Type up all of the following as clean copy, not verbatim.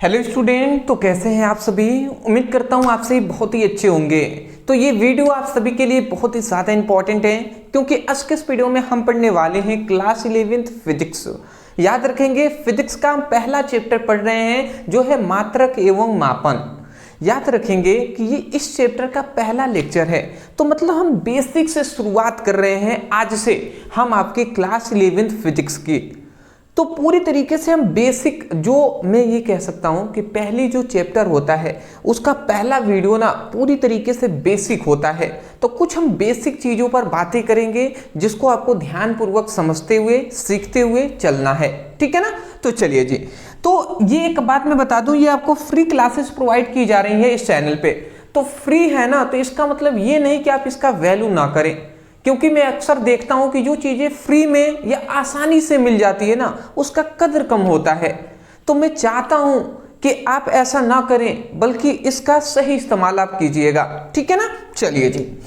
Hello student, तो कैसे हैं आप सभी। उम्मीद करता हूं आप सभी बहुत ही अच्छे होंगे। तो ये वीडियो आप सभी के लिए बहुत ही ज़्यादा इंपॉर्टेंट है क्योंकि आज के इस वीडियो में हम पढ़ने वाले हैं क्लास 11th फिजिक्स। याद रखेंगे, फिजिक्स का हम पहला चैप्टर पढ़ रहे हैं जो है मात्रक एवं मापन। याद रखेंगे कि ये इस चैप्टर का पहला लेक्चर है, तो मतलब हम बेसिक से शुरुआत कर रहे हैं। आज से हम आपके क्लास 11th फिजिक्स की तो पूरी तरीके से हम बेसिक, जो मैं ये कह सकता हूँ कि पहली जो चैप्टर होता है उसका पहला वीडियो ना पूरी तरीके से बेसिक होता है। तो कुछ हम बेसिक चीज़ों पर बातें करेंगे जिसको आपको ध्यानपूर्वक समझते हुए सीखते हुए चलना है, ठीक है ना। तो चलिए जी, तो ये एक बात मैं बता दूं, ये आपको फ्री क्लासेस प्रोवाइड की जा रही है इस चैनल पे। तो फ्री है ना, तो इसका मतलब ये नहीं कि आप इसका वैल्यू ना करें, क्योंकि मैं अक्सर देखता हूं कि जो चीजें फ्री में या आसानी से मिल जाती है ना, उसका कदर कम होता है। तो मैं चाहता हूं कि आप ऐसा ना करें, बल्कि इसका सही इस्तेमाल आप कीजिएगा, ठीक है ना। चलिए जी,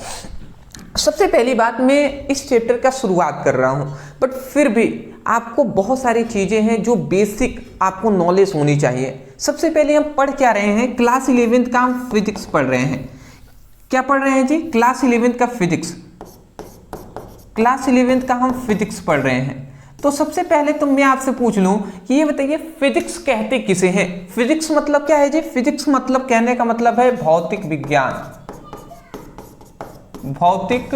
सबसे पहली बात, मैं इस चैप्टर का शुरुआत कर रहा हूं, बट फिर भी आपको बहुत सारी चीजें हैं जो बेसिक आपको नॉलेज होनी चाहिए। सबसे पहले हम पढ़ क्या रहे हैं, क्लास 11th का हम फिजिक्स पढ़ रहे हैं। क्या पढ़ रहे हैं जी, क्लास 11th का फिजिक्स। क्लास 11th का हम फिजिक्स पढ़ रहे हैं। तो सबसे पहले तो मैं आपसे पूछ लूं कि ये बताइए, फिजिक्स कहते किसे हैं। फिजिक्स मतलब क्या है जी, फिजिक्स मतलब, कहने का मतलब है भौतिक विज्ञान। भौतिक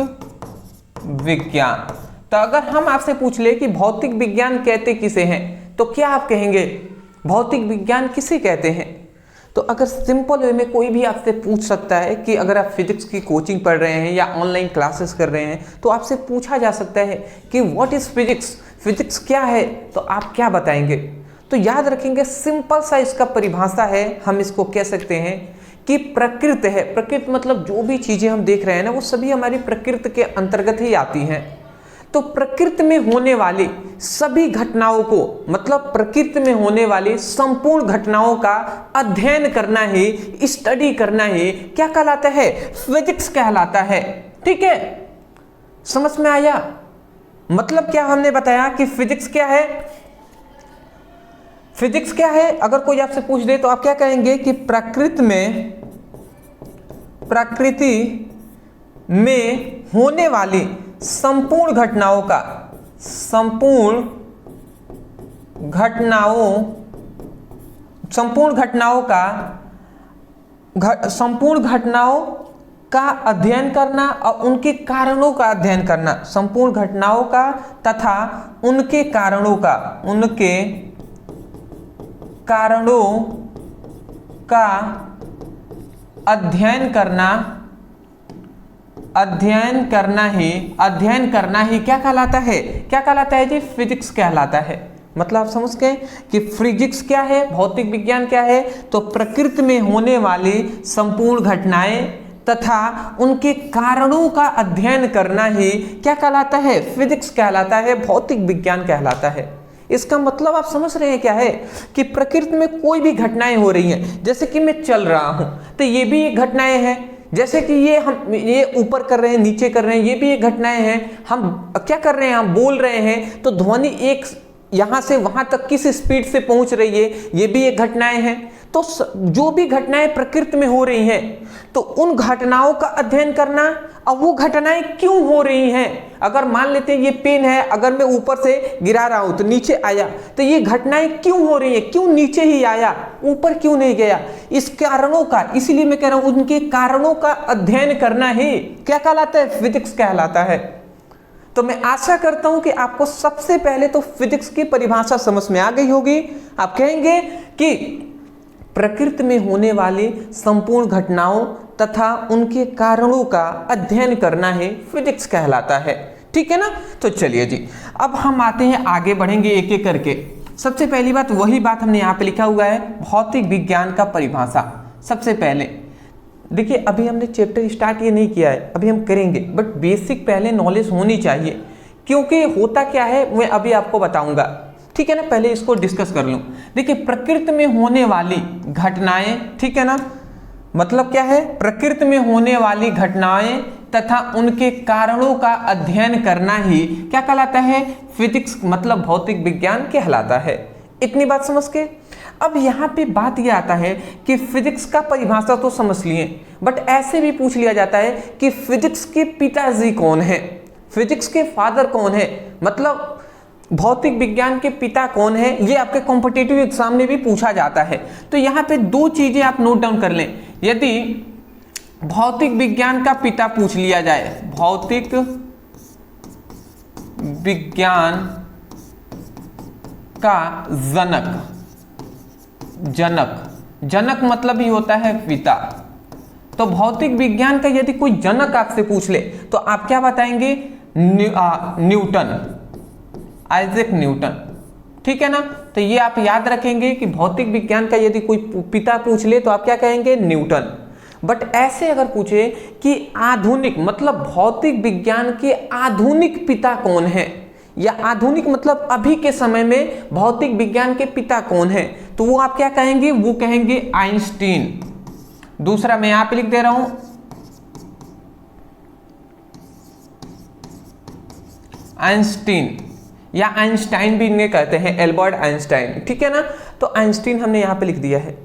विज्ञान। तो अगर हम आपसे पूछ ले कि भौतिक विज्ञान कहते किसे हैं, तो क्या आप कहेंगे भौतिक विज्ञान किसे कहते हैं। तो अगर सिंपल वे में कोई भी आपसे पूछ सकता है कि अगर आप फिजिक्स की कोचिंग पढ़ रहे हैं या ऑनलाइन क्लासेस कर रहे हैं, तो आपसे पूछा जा सकता है कि व्हाट इज फिजिक्स, फिजिक्स क्या है, तो आप क्या बताएंगे। तो याद रखेंगे, सिंपल सा इसका परिभाषा है, हम इसको कह सकते हैं कि प्रकृति है। प्रकृति मतलब जो भी चीजें हम देख रहे हैं ना, वो सभी हमारी प्रकृति के अंतर्गत ही आती हैं। तो प्रकृति में होने वाली सभी घटनाओं को, मतलब प्रकृति में होने वाली संपूर्ण घटनाओं का अध्ययन करना ही, स्टडी करना ही क्या कहलाता है, फिजिक्स कहलाता है, ठीक है। समझ में आया, मतलब क्या हमने बताया कि फिजिक्स क्या है। फिजिक्स क्या है, अगर कोई आपसे पूछ दे तो आप क्या कहेंगे कि प्रकृति में होने वाली संपूर्ण घटनाओं का, संपूर्ण घटनाओं का अध्ययन करना और उनके कारणों का अध्ययन करना। संपूर्ण घटनाओं का तथा उनके कारणों का अध्ययन करना ही क्या कहलाता है, क्या कहलाता है जी, फिजिक्स कहलाता है। मतलब आप समझ गए कि फिजिक्स क्या है, भौतिक विज्ञान क्या है। तो प्रकृति में होने वाली संपूर्ण घटनाएं तथा उनके कारणों का अध्ययन करना ही क्या कहलाता है, फिजिक्स कहलाता है, भौतिक विज्ञान कहलाता है। इसका मतलब आप समझ रहे हैं क्या है कि प्रकृति में कोई भी घटनाएं हो रही हैं, जैसे कि मैं चल रहा हूं तो ये भी एक घटनाएं हैं। जैसे कि ये ऊपर कर रहे हैं, नीचे कर रहे हैं, ये भी एक घटनाएं हैं। हम क्या कर रहे हैं, हम बोल रहे हैं तो ध्वनि एक यहां से वहां तक किस स्पीड से पहुंच रही है, ये भी एक घटनाएं हैं। तो जो भी घटनाएं प्रकृति में हो रही हैं, तो उन घटनाओं का अध्ययन करना, अब वो घटनाएं क्यों हो रही हैं। अगर मान लेते हैं ये पेन है, अगर मैं ऊपर से गिरा रहा हूं तो नीचे आया, तो ये घटनाएं क्यों हो रही हैं, क्यों नीचे ही आया, ऊपर क्यों नहीं गया, इस कारणों का, इसीलिए मैं कह रहा हूं उनके कारणों का अध्ययन करना ही क्या कहलाता है, फिजिक्स कहलाता है। तो मैं आशा करता हूं कि आपको सबसे पहले तो फिजिक्स की परिभाषा समझ में आ गई होगी। आप कहेंगे कि प्रकृति में होने वाली संपूर्ण घटनाओं तथा उनके कारणों का अध्ययन करना ही फिजिक्स कहलाता है, ठीक है ना। तो चलिए जी, अब हम आते हैं, आगे बढ़ेंगे एक एक करके। सबसे पहली बात, वही बात हमने यहाँ पे लिखा हुआ है, भौतिक विज्ञान का परिभाषा। सबसे पहले देखिए, अभी हमने चैप्टर स्टार्ट ये नहीं किया है, अभी हम करेंगे, बट बेसिक पहले नॉलेज होनी चाहिए, क्योंकि होता क्या है मैं अभी आपको बताऊंगा, ठीक है ना। पहले इसको डिस्कस कर लूं। देखिए, प्रकृति में होने वाली घटनाएं, ठीक है ना, मतलब क्या है, प्रकृति में होने वाली घटनाएं तथा उनके कारणों का अध्ययन करना ही क्या कहलाता है, फिजिक्स मतलब भौतिक विज्ञान कहलाता है। इतनी बात समझ के अब यहाँ पे बात ये आता है कि फिजिक्स का परिभाषा तो समझ लिए, बट ऐसे भी पूछ लिया जाता है कि फिजिक्स के पिताजी कौन है, फिजिक्स के फादर कौन है, मतलब भौतिक विज्ञान के पिता कौन है, ये आपके कॉम्पिटिटिव एग्जाम में भी पूछा जाता है। तो यहाँ पे दो चीजें आप नोट डाउन कर लें। यदि भौतिक विज्ञान का पिता पूछ लिया जाए, भौतिक विज्ञान का जनक मतलब ही होता है पिता। तो भौतिक विज्ञान का यदि कोई जनक आपसे पूछ ले तो आप क्या बताएंगे? Newton, Isaac Newton. ठीक है ना? तो ये आप याद रखेंगे कि भौतिक विज्ञान का यदि कोई पिता पूछ ले तो आप क्या कहेंगे? न्यूटन। बट ऐसे अगर पूछे कि आधुनिक मतलब भौतिक विज्ञान के आधुनिक पिता कौन है, या आधुनिक मतलब अभी के समय में भौतिक विज्ञान के पिता कौन है, तो वो आप क्या कहेंगे? वो कहेंगे आइंस्टीन। दूसरा मैं यहां पे लिख दे रहा हूं, आइंस्टीन, या आइंस्टाइन भी इन्हें कहते हैं, एल्बर्ट आइंस्टाइन। ठीक है ना? तो आइंस्टीन हमने यहां पे लिख दिया है।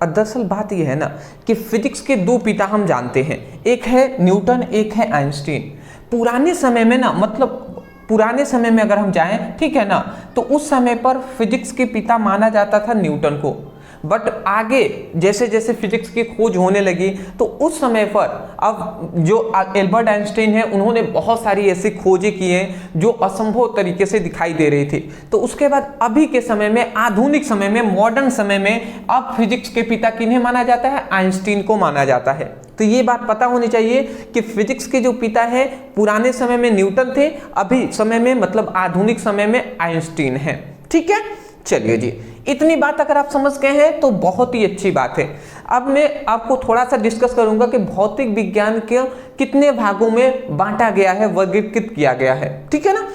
दरअसल बात यह है ना कि फिजिक्स के दो पिता हम जानते हैं, एक है न्यूटन, एक है आइंस्टीन। पुराने समय में ना, मतलब पुराने समय में अगर हम जाएं, ठीक है ना, तो उस समय पर फिजिक्स के पिता माना जाता था न्यूटन को। बट आगे जैसे जैसे फिजिक्स की खोज होने लगी तो उस समय पर अब जो एल्बर्ट आइंस्टाइन है उन्होंने बहुत सारी ऐसी खोजें की हैं जो असंभव तरीके से दिखाई दे रही थी। तो उसके बाद अभी के समय में, आधुनिक समय में, मॉडर्न समय में अब फिजिक्स के पिता किन्हें माना जाता है? आइंस्टीन को माना जाता है। तो ये बात पता होनी चाहिए कि फिजिक्स के जो पिता है पुराने समय में न्यूटन थे, अभी समय में मतलब आधुनिक समय में आइंस्टीन है। ठीक है, चलिए जी, इतनी बात अगर आप समझ गए हैं तो बहुत ही अच्छी बात है। अब मैं आपको थोड़ा सा डिस्कस करूंगा कि भौतिक विज्ञान के कितने भागों में बांटा गया है, वर्गीकृत किया गया है। ठीक है ना?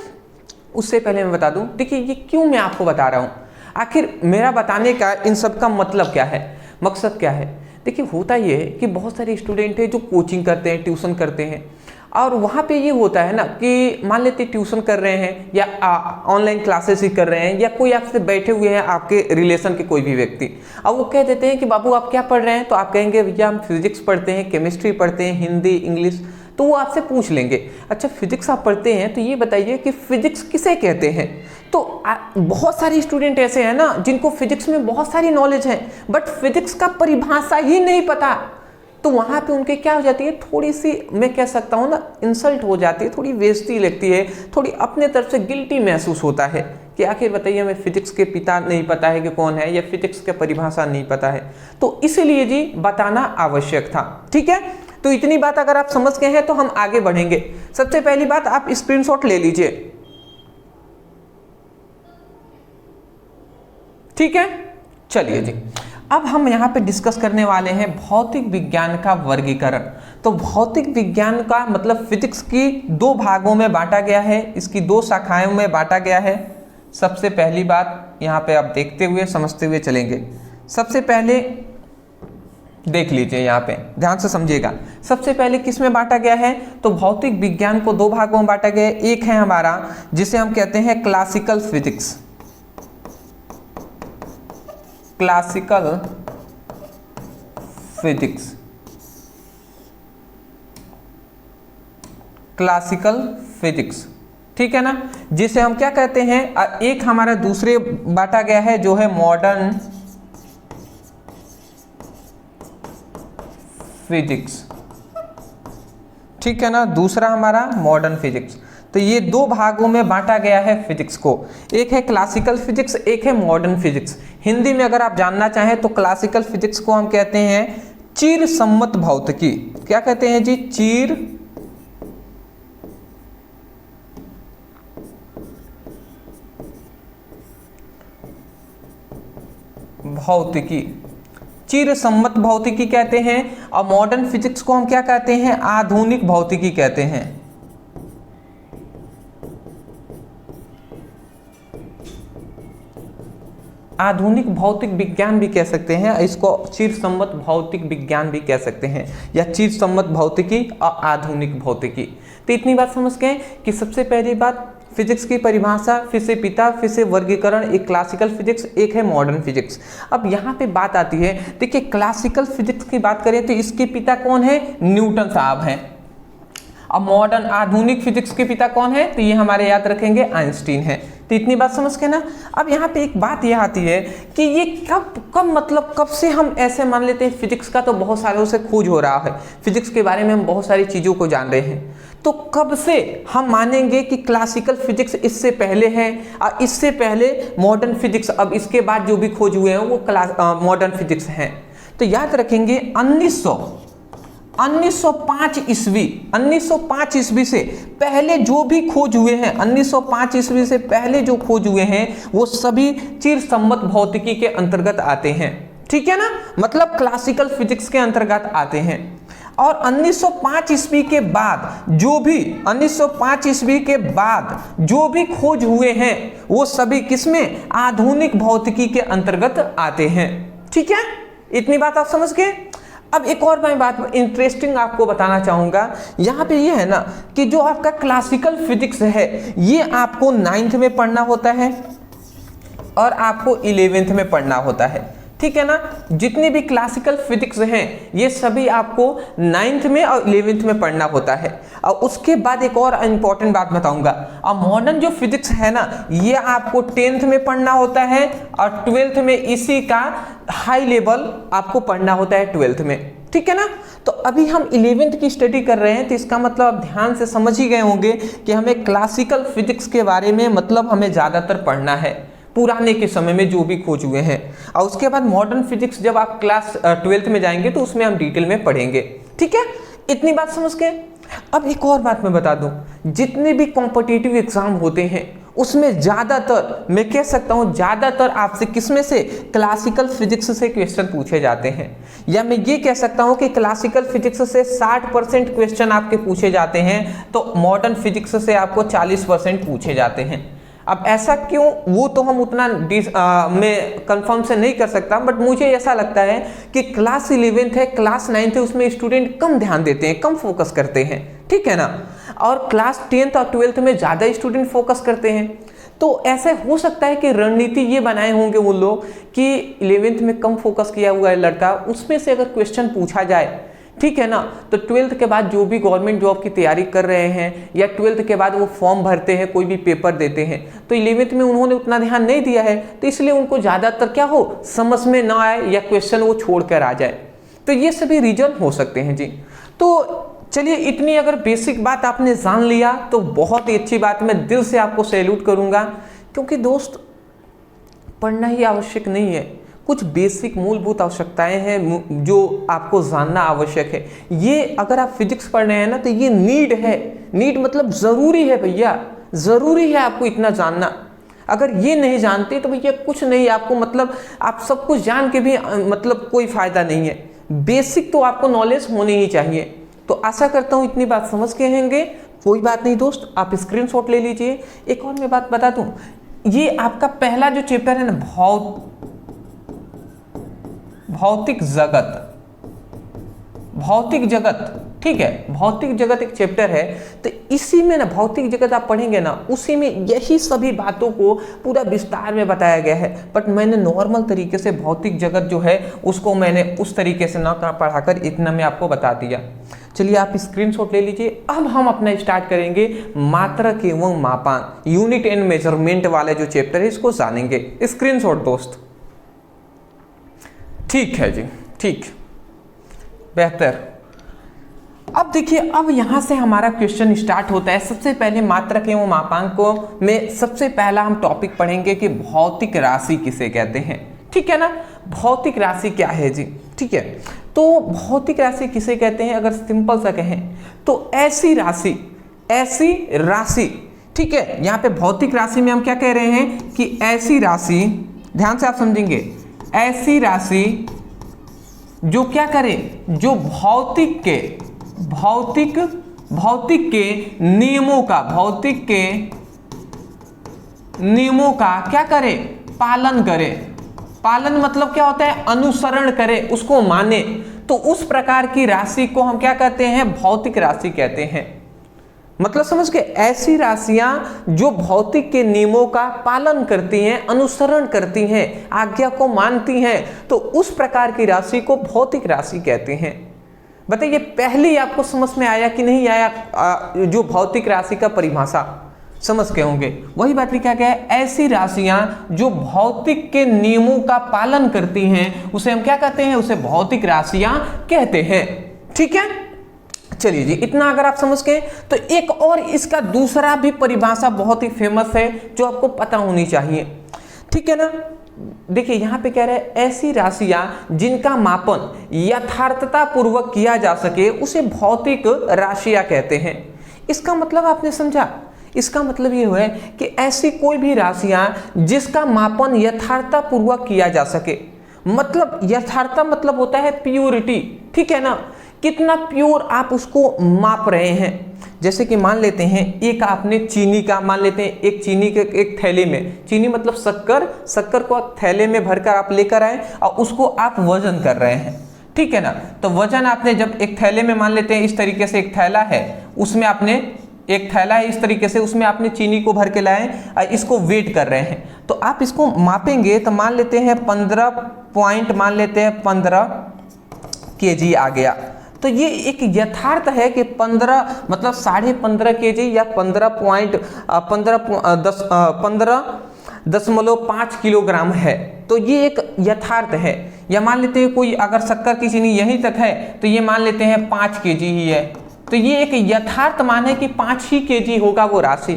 उससे पहले मैं बता दूं, देखिए ये क्यों मैं आपको बता रहा हूं, आखिर मेरा बताने का इन सब का मतलब क्या है, मकसद क्या है। देखिए होता ये है कि बहुत सारे स्टूडेंट हैं जो कोचिंग करते हैं, ट्यूशन करते हैं, और वहाँ पे ये होता है ना कि मान लेते ट्यूशन कर रहे हैं या ऑनलाइन क्लासेस ही कर रहे हैं, या कोई आपसे बैठे हुए हैं आपके रिलेशन के कोई भी व्यक्ति, अब वो कह देते हैं कि बाबू आप क्या पढ़ रहे हैं, तो आप कहेंगे भैया हम फिजिक्स पढ़ते हैं, केमिस्ट्री पढ़ते हैं, हिंदी, इंग्लिश। तो वो आपसे पूछ लेंगे अच्छा फिजिक्स आप पढ़ते हैं तो ये बताइए कि फिजिक्स किसे कहते हैं। तो बहुत सारे स्टूडेंट ऐसे हैं ना जिनको फिजिक्स में बहुत सारी नॉलेज है बट फिजिक्स का परिभाषा ही नहीं पता। तो वहाँ पे उनके क्या हो जाती है, थोड़ी सी मैं कह सकता हूँ ना इंसल्ट हो जाती है, थोड़ी बेइज्जती लगती है, थोड़ी अपने तरफ से गिल्टी महसूस होता है कि आखिर बताइए हमें फिजिक्स के पिता नहीं पता है कि कौन है, या फिजिक्स का परिभाषा नहीं पता है। तो इसीलिए जी बताना आवश्यक था। ठीक है, तो इतनी बात अगर आप समझ गए हैं तो हम आगे बढ़ेंगे। सबसे पहली बात आप स्क्रीनशॉट ले लीजिए। ठीक है, चलिए जी, अब हम यहाँ पे डिस्कस करने वाले हैं भौतिक विज्ञान का वर्गीकरण। तो भौतिक विज्ञान का मतलब फिजिक्स की दो भागों में बांटा गया है, इसकी दो शाखाओं में बांटा गया है। सबसे पहली बात यहाँ पे आप देखते हुए समझते हुए चलेंगे। सबसे पहले देख लीजिए, यहाँ पे ध्यान से समझिएगा। सबसे पहले किस में बांटा गया है, तो भौतिक विज्ञान को दो भागों में बांटा गया है। एक है हमारा जिसे हम कहते हैं classical physics, classical physics, classical physics. ठीक है ना, जिसे हम क्या कहते हैं, एक हमारा दूसरे बांटा गया है जो है मॉडर्न फिजिक्स। ठीक है ना, दूसरा हमारा मॉडर्न फिजिक्स। तो ये दो भागों में बांटा गया है फिजिक्स को, एक है क्लासिकल फिजिक्स, एक है मॉडर्न फिजिक्स। हिंदी में अगर आप जानना चाहें तो क्लासिकल फिजिक्स को हम कहते हैं चिर सम्मत भौतिकी। क्या कहते हैं जी, चिर भौतिकी, चिर सम्मत भौतिकी कहते हैं। और मॉडर्न फिजिक्स को हम क्या कहते हैं, आधुनिक भौतिकी कहते हैं। आधुनिक भौतिक विज्ञान भी कह सकते हैं इसको, चिर सम्मत भौतिक विज्ञान भी कह सकते हैं, या चिर सम्मत भौतिकी और आधुनिक भौतिकी। तो इतनी बात समझ गए कि सबसे पहली बात फिजिक्स की परिभाषा, फिर से पिता, फिर से वर्गीकरण, एक क्लासिकल फिजिक्स, एक है मॉडर्न फिजिक्स। अब यहाँ पे बात आती है, देखिए क्लासिकल फिजिक्स की बात करें तो इसके पिता कौन है, न्यूटन साहब हैं। अब मॉडर्न आधुनिक फिजिक्स के पिता कौन है, तो ये हमारे याद रखेंगे आइंस्टीन है। तो इतनी बात समझ के ना। अब यहाँ पे एक बात यह आती है कि ये कब मतलब कब से हम ऐसे मान लेते हैं, फिजिक्स का तो बहुत सालों से खोज हो रहा है, फिजिक्स के बारे में हम बहुत सारी चीज़ों को जान रहे हैं, तो कब से हम मानेंगे कि क्लासिकल फिजिक्स इससे पहले है और इससे पहले मॉडर्न फिजिक्स, अब इसके बाद जो भी खोज हुए हैं वो मॉडर्न फिजिक्स हैं। तो याद रखेंगे 1905 ईस्वी से पहले जो भी खोज हुए हैं, 1905 ईस्वी से पहले जो खोज हुए हैं वो सभी चिरसम्मत भौतिकी के अंतर्गत आते हैं, ठीक है ना, मतलब क्लासिकल फिजिक्स के अंतर्गत आते हैं। और 1905 ईस्वी के बाद जो भी खोज हुए हैं वो सभी किसमें, आधुनिक भौतिकी के अंतर्गत आते हैं, ठीक है। इतनी बात आप समझ गए। अब एक और मैं बात इंटरेस्टिंग आपको बताना चाहूँगा, यहाँ पे ये है ना कि जो आपका क्लासिकल फिजिक्स है ये आपको 9th में पढ़ना होता है और आपको 11th में पढ़ना होता है, ठीक है ना। जितने भी क्लासिकल फिजिक्स हैं ये सभी आपको 9th में और 11th में पढ़ना होता है। और उसके बाद एक और इंपॉर्टेंट बात बताऊंगा, अब मॉडर्न जो फिजिक्स है ना ये आपको 10th में पढ़ना होता है और 12th में इसी का हाई लेवल आपको पढ़ना होता है 12th में, ठीक है ना। तो अभी हम 11th की स्टडी कर रहे हैं, तो इसका मतलब आप ध्यान से समझ ही गए होंगे कि हमें क्लासिकल फिजिक्स के बारे में मतलब हमें ज़्यादातर पढ़ना है, पुराने के समय में जो भी खोज हुए हैं। और उसके बाद मॉडर्न फिजिक्स जब आप क्लास 12th में जाएंगे तो उसमें हम डिटेल में पढ़ेंगे, ठीक है। इतनी बात समझ के। अब एक और बात मैं बता दूं, जितने भी कॉम्पिटिटिव एग्जाम होते हैं उसमें ज़्यादातर, मैं कह सकता हूँ ज़्यादातर आपसे किसमें से, क्लासिकल फिजिक्स से क्वेश्चन पूछे जाते हैं। या मैं ये कह सकता हूँ कि क्लासिकल फिजिक्स से 60% क्वेश्चन आपके पूछे जाते हैं, तो मॉडर्न फिजिक्स से आपको 40% पूछे जाते हैं। अब ऐसा क्यों, वो तो हम उतना मैं कंफर्म से नहीं कर सकता, बट मुझे ऐसा लगता है कि क्लास 11th है, क्लास 9th है, उसमें स्टूडेंट कम ध्यान देते हैं, कम फोकस करते हैं, ठीक है ना। और क्लास 10th और 12th में ज़्यादा स्टूडेंट फोकस करते हैं। तो ऐसे हो सकता है कि रणनीति ये बनाए होंगे वो लोग कि 11th में कम फोकस किया हुआ है लड़का, उसमें से अगर क्वेश्चन पूछा जाए, ठीक है ना, तो 12th के बाद जो भी गवर्नमेंट जॉब की तैयारी कर रहे हैं या 12th के बाद वो फॉर्म भरते हैं, कोई भी पेपर देते हैं, तो 11th में उन्होंने उतना ध्यान नहीं दिया है, तो इसलिए उनको ज़्यादातर क्या हो, समझ में ना आए या क्वेश्चन वो छोड़ कर आ जाए। तो ये सभी रीजन हो सकते हैं जी। तो चलिए इतनी अगर बेसिक बात आपने जान लिया तो बहुत ही अच्छी बात, मैं दिल से आपको सैल्यूट करूँगा, क्योंकि दोस्त पढ़ना ही आवश्यक नहीं है, कुछ बेसिक मूलभूत आवश्यकताएं हैं जो आपको जानना आवश्यक है। ये अगर आप फिजिक्स पढ़ रहे हैं ना तो ये नीड है, नीड मतलब ज़रूरी है भैया, ज़रूरी है आपको इतना जानना। अगर ये नहीं जानते तो भैया कुछ नहीं, आपको मतलब आप सब कुछ जान के भी मतलब कोई फ़ायदा नहीं है। बेसिक तो आपको नॉलेज होनी ही चाहिए। तो आशा करता हूँ इतनी बात समझ के होंगे। कोई बात नहीं दोस्त, आप स्क्रीनशॉट ले लीजिए। एक और मैं बात बता दूँ, ये आपका पहला जो चैप्टर है ना, भौतिक जगत, ठीक है, भौतिक जगत एक चैप्टर है। तो इसी में ना भौतिक जगत आप पढ़ेंगे ना, उसी में यही सभी बातों को पूरा विस्तार में बताया गया है। बट मैंने नॉर्मल तरीके से भौतिक जगत जो है उसको मैंने उस तरीके से ना पढ़ाकर इतना मैं आपको बता दिया। चलिए आप स्क्रीनशॉट ले लीजिए। अब हम अपना स्टार्ट करेंगे मात्रक एवं मापांक, यूनिट एंड मेजरमेंट वाले जो चैप्टर है इसको जानेंगे। स्क्रीनशॉट दोस्त, ठीक है जी, ठीक, बेहतर। अब देखिए, अब यहां से हमारा क्वेश्चन स्टार्ट होता है। सबसे पहले मात्रक एवं मापांक को में सबसे पहला हम टॉपिक पढ़ेंगे कि भौतिक राशि किसे कहते हैं, ठीक है ना। भौतिक राशि क्या है जी, ठीक है। तो भौतिक राशि किसे कहते हैं, अगर सिंपल सा कहें तो ऐसी राशि, ठीक है। यहाँ पे भौतिक राशि में हम क्या कह रहे हैं कि ऐसी राशि, ध्यान से आप समझेंगे, ऐसी राशि जो क्या करे, जो भौतिक के नियमों का क्या करे, पालन करे। पालन मतलब क्या होता है, अनुसरण करे, उसको माने। तो उस प्रकार की राशि को हम क्या कहते हैं, भौतिक राशि कहते हैं। मतलब समझ के, ऐसी राशियां जो भौतिक के नियमों का पालन करती हैं, अनुसरण करती हैं, आज्ञा को मानती हैं, तो उस प्रकार की राशि को भौतिक राशि कहते हैं। बताइए पहले ही आपको समझ में आया कि नहीं आया? जो भौतिक राशि का परिभाषा समझ के होंगे, वही बात लिखा गया है, ऐसी राशियां जो भौतिक के नियमों का पालन करती हैं उसे हम क्या कहते हैं? उसे भौतिक राशियां कहते हैं। ठीक है, चलिए जी, इतना अगर आप समझ गए तो एक और इसका दूसरा भी परिभाषा बहुत ही फेमस है जो आपको पता होनी चाहिए। ठीक है ना, देखिए यहां पे कह रहे हैं ऐसी राशियां जिनका मापन यथार्थता पूर्वक किया जा सके उसे भौतिक राशियां कहते हैं। इसका मतलब आपने समझा? इसका मतलब ये हुआ कि ऐसी कोई भी राशियां जिसका मापन यथार्थता पूर्वक किया जा सके। मतलब यथार्थता मतलब होता है प्योरिटी। ठीक है ना, कितना प्योर आप उसको माप रहे हैं। जैसे कि मान लेते हैं एक आपने चीनी का, मान लेते हैं एक चीनी के एक थैले में, चीनी मतलब शक्कर, शक्कर को थैले में भरकर आप लेकर आए और उसको आप वजन कर रहे हैं। ठीक है ना, तो वजन आपने जब एक थैले में, मान लेते हैं इस तरीके से एक थैला है, उसमें आपने एक थैला है इस तरीके से, उसमें आपने चीनी को भर के लाए और इसको वेट कर रहे हैं, तो आप इसको मापेंगे तो मान लेते हैं 15 पॉइंट, मान लेते हैं 15 kg आ गया। तो ये एक यथार्थ है कि 15 मतलब 15.5 kg या 15.5 किलोग्राम है, तो ये एक यथार्थ है। या मान लेते हैं कोई अगर शक्कर की चीनी यहीं तक है तो ये मान लेते हैं 5 kg ही है, तो ये एक यथार्थ मान है कि 5 ही kg होगा वो राशि।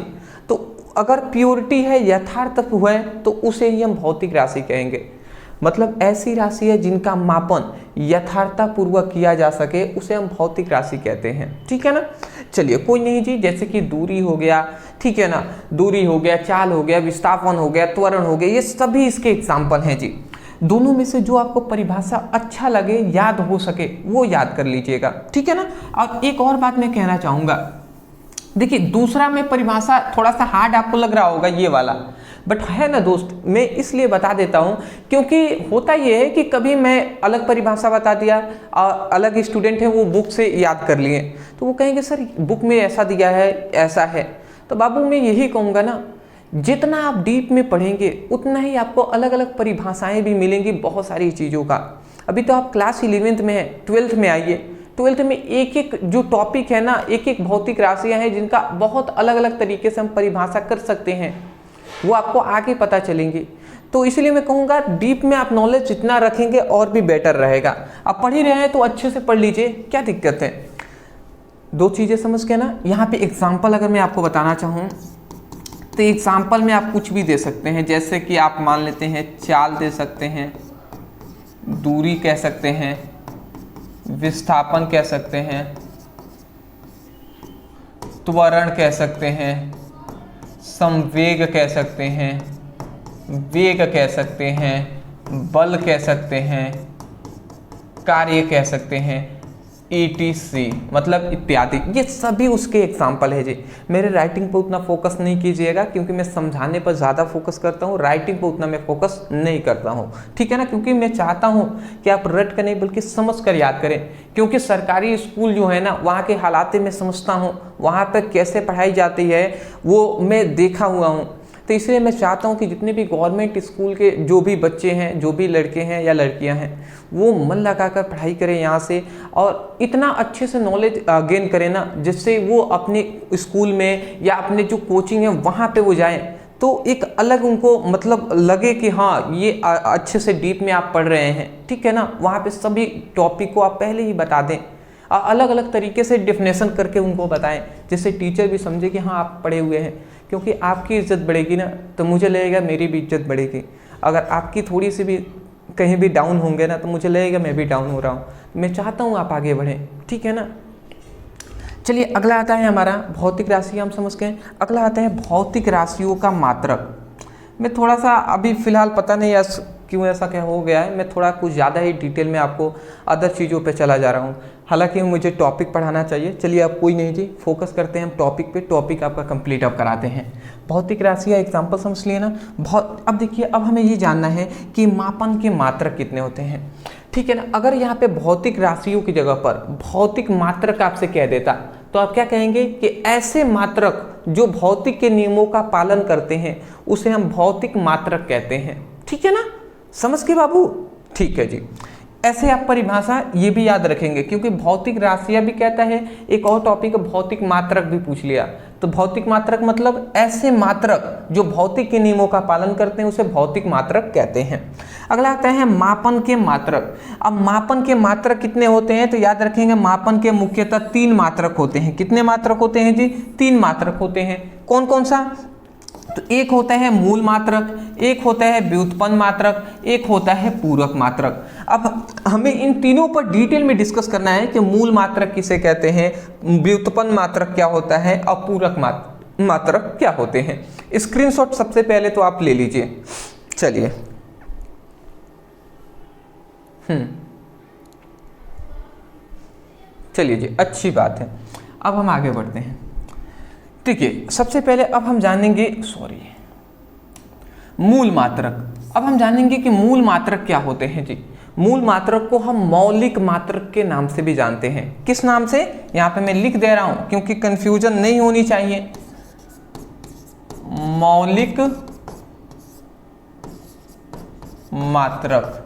तो अगर प्योरिटी है, यथार्थ हुआ है, तो उसे ही हम भौतिक राशि कहेंगे। मतलब ऐसी राशि है जिनका मापन यथार्थता पूर्वक किया जा सके उसे हम भौतिक राशि कहते हैं। ठीक है ना, चलिए कोई नहीं जी, जैसे कि दूरी हो गया, ठीक है ना, दूरी हो गया, चाल हो गया, विस्थापन हो गया, त्वरण हो गया, ये सभी इसके एग्जाम्पल हैं जी। दोनों में से जो आपको परिभाषा अच्छा लगे, याद हो सके, वो याद कर लीजिएगा। ठीक है ना, और एक और बात मैं कहना चाहूँगा, देखिए दूसरा में परिभाषा थोड़ा सा हार्ड आपको लग रहा होगा ये वाला, बट है ना दोस्त, मैं इसलिए बता देता हूँ क्योंकि होता ये है कि कभी मैं अलग परिभाषा बता दिया और अलग स्टूडेंट हैं वो बुक से याद कर लिए, तो वो कहेंगे सर बुक में ऐसा दिया है, ऐसा है। तो बाबू मैं यही कहूँगा ना, जितना आप डीप में पढ़ेंगे उतना ही आपको अलग अलग परिभाषाएँ भी मिलेंगी बहुत सारी चीज़ों का। अभी तो आप क्लास 11th में है, 12th में आइए, 12th में एक एक जो टॉपिक है ना, एक एक भौतिक राशियाँ हैं जिनका बहुत अलग अलग तरीके से हम परिभाषा कर सकते हैं, वो आपको आगे पता चलेंगी। तो इसलिए मैं कहूँगा डीप में आप नॉलेज जितना रखेंगे और भी बेटर रहेगा। आप पढ़ ही रहे हैं तो अच्छे से पढ़ लीजिए, क्या दिक्कत है। दो चीज़ें समझ के ना, यहाँ पे एग्जाम्पल अगर मैं आपको बताना चाहूँ तो एग्जाम्पल में आप कुछ भी दे सकते हैं, जैसे कि आप मान लेते हैं चाल दे सकते हैं, दूरी कह सकते हैं, विस्थापन कह सकते हैं, त्वरण कह सकते हैं, संवेग कह सकते हैं, वेग कह सकते हैं, बल कह सकते हैं, कार्य कह सकते हैं, ETC मतलब इत्यादि, ये सभी उसके एग्जाम्पल है जी। मेरे राइटिंग पर उतना फोकस नहीं कीजिएगा क्योंकि मैं समझाने पर ज़्यादा फोकस करता हूँ, राइटिंग पर उतना मैं फोकस नहीं करता हूँ। ठीक है ना, क्योंकि मैं चाहता हूँ कि आप रट कर नहीं बल्कि समझ कर याद करें, क्योंकि सरकारी स्कूल जो है ना वहाँ के हालात मैं समझता हूँ, वहाँ पर कैसे पढ़ाई जाती है वो मैं देखा हुआ हूँ। तो इसलिए मैं चाहता हूँ कि जितने भी गवर्नमेंट स्कूल के जो भी बच्चे हैं, जो भी लड़के हैं या लड़कियाँ हैं, वो मन लगाकर पढ़ाई करें यहाँ से और इतना अच्छे से नॉलेज गेन करें ना, जिससे वो अपने स्कूल में या अपने जो कोचिंग है वहाँ पे वो जाएं, तो एक अलग उनको मतलब लगे कि हाँ ये अच्छे से डीप में आप पढ़ रहे हैं। ठीक है ना, वहाँ पे सभी टॉपिक को आप पहले ही बता दें, अलग अलग तरीके से डिफिनेशन करके उनको बताएं, जिससे टीचर भी समझे कि हाँ आप पढ़े हुए हैं। क्योंकि आपकी इज्जत बढ़ेगी ना तो मुझे लगेगा मेरी भी इज्जत बढ़ेगी। अगर आपकी थोड़ी सी भी कहीं भी डाउन होंगे ना तो मुझे लगेगा मैं भी डाउन हो रहा हूँ। मैं चाहता हूँ आप आगे बढ़ें। ठीक है ना, चलिए अगला आता है हमारा भौतिक राशि, हम समझ गए। अगला आता है भौतिक राशियों का मात्रक। मैं थोड़ा सा अभी फ़िलहाल पता नहीं क्यों ऐसा क्या हो गया है, मैं थोड़ा कुछ ज़्यादा ही डिटेल में आपको अदर चीज़ों पे चला जा रहा हूँ, हालांकि मुझे टॉपिक पढ़ाना चाहिए। चलिए अब कोई नहीं जी, फोकस करते हैं हम टॉपिक पे, टॉपिक आपका कंप्लीट अब कराते हैं। भौतिक राशि का एग्जाम्पल समझ लिए ना। अब देखिए, अब हमें ये जानना है कि मापन के मात्रक कितने होते हैं। ठीक है ना, अगर यहाँ पे भौतिक राशियों की जगह पर भौतिक मात्रक आपसे कह देता तो आप क्या कहेंगे कि ऐसे मात्रक जो भौतिक के नियमों का पालन करते हैं उसे हम भौतिक मात्रक कहते हैं। ठीक है ना, समझ के बाबू? ठीक है जी। ऐसे आप परिभाषा ये भी याद रखेंगे, क्योंकि भौतिक राशियां भी कहता है, एक और टॉपिक भौतिक मात्रक भी पूछ लिया। तो भौतिक मात्रक मतलब ऐसे मात्रक जो भौतिक के नियमों का पालन करते हैं उसे भौतिक मात्रक कहते हैं। अगला आता है मापन के मात्रक। अब मापन के मात्रक कितने होते हैं? तो याद रखेंगे मापन के मुख्यतः 3 मात्रक होते हैं। कितने मात्रक होते हैं जी? 3 मात्रक होते हैं। कौन कौन सा? तो एक होता है मूल मात्रक, एक होता है व्युत्पन्न मात्रक, एक होता है पूरक मात्रक। अब हमें इन तीनों पर डिटेल में डिस्कस करना है कि मूल मात्रक किसे कहते हैं, व्युत्पन्न मात्रक क्या होता है और पूरक मात्रक क्या होते हैं। स्क्रीनशॉट सबसे पहले तो आप ले लीजिए। चलिए, चलिए जी, अच्छी बात है। अब हम आगे बढ़ते हैं। ठीक है, सबसे पहले अब हम जानेंगे मूल मात्रक। अब हम जानेंगे कि मूल मात्रक क्या होते हैं जी। मूल मात्रक को हम मौलिक मात्रक के नाम से भी जानते हैं। किस नाम से? यहां पे मैं लिख दे रहा हूं क्योंकि कंफ्यूजन नहीं होनी चाहिए। मौलिक मात्रक,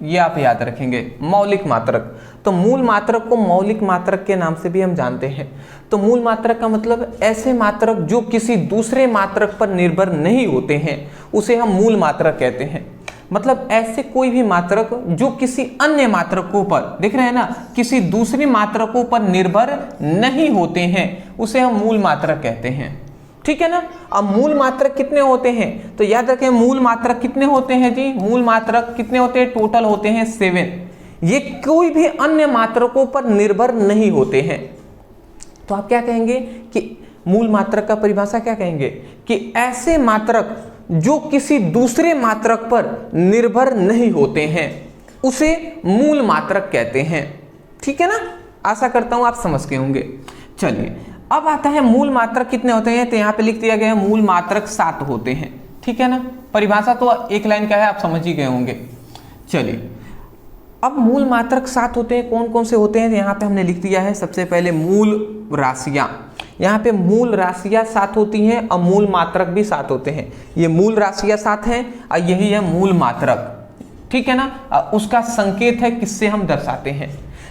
ये आप याद रखेंगे, मौलिक मात्रक। तो मूल मात्रक को मौलिक मात्रक के नाम से भी हम जानते हैं। तो मूल मात्रक का मतलब ऐसे मात्रक जो किसी दूसरे मात्रक पर निर्भर नहीं होते हैं उसे हम मूल मात्रक कहते हैं। मतलब ऐसे कोई भी मात्रक जो किसी अन्य मात्रकों पर, देख रहे हैं ना, किसी दूसरे मात्रकों पर निर्भर नहीं होते हैं उसे हम मूल मात्रक कहते हैं। ठीक है ना। अब मूल मात्रक कितने होते हैं? तो याद रखें मूल मात्रक कितने होते हैं जी? मूल मात्रक कितने होते हैं? टोटल होते हैं 7। ये कोई भी अन्य मात्रकों पर निर्भर नहीं होते हैं। तो आप क्या कहेंगे कि मूल मात्रक का परिभाषा क्या कहेंगे कि ऐसे मात्रक जो किसी दूसरे मात्रक पर निर्भर नहीं होते हैं उसे मूल मात्रक कहते हैं। ठीक है ना, आशा करता हूं आप समझ गए होंगे। चलिए, अब आता है मूल मात्रक कितने होते हैं। तो यहां पे लिख दिया गया है मूल मात्रक 7 होते हैं। ठीक है ना, परिभाषा तो एक लाइन का है, आप समझ ही गए होंगे। चलिए, अब मूल मात्रक 7 होते हैं। कौन कौन से होते हैं? यहाँ पे हमने लिख दिया है सबसे पहले मूल राशियां। यहाँ पे मूल राशियां 7 होती हैं और मूल मात्रक भी 7 होते हैं। ये मूल राशियां 7 हैं और यही है मूल मात्रक। ठीक है ना, उसका संकेत है किससे हम दर्शाते हैं।